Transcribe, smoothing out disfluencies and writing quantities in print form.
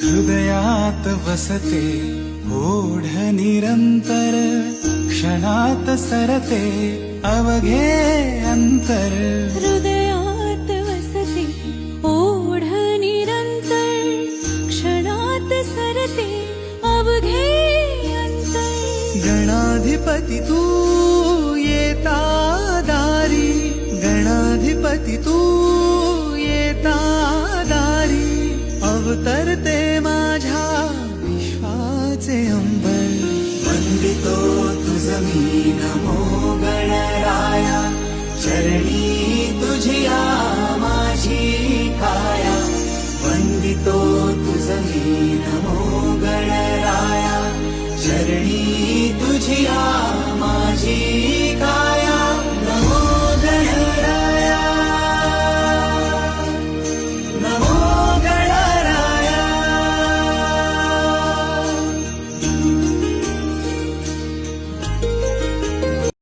हृदयात वसते ओढ निरंतर, क्षणात सरते अवघे अंतर. हृदयात वसते ओढ निरंतर, क्षणात सरते अवघे अंतर. गणाधिपती तू येता दारी, गणाधिपती तू येता दारी. अवतरते माझ्या विश्वाचे अंबर. वंदितो तुझ मी नमो गणराया, चरणी तुझिया माझी काया. वंदितो तुझ मी नमो गणराया, चरणी तुझिया माझी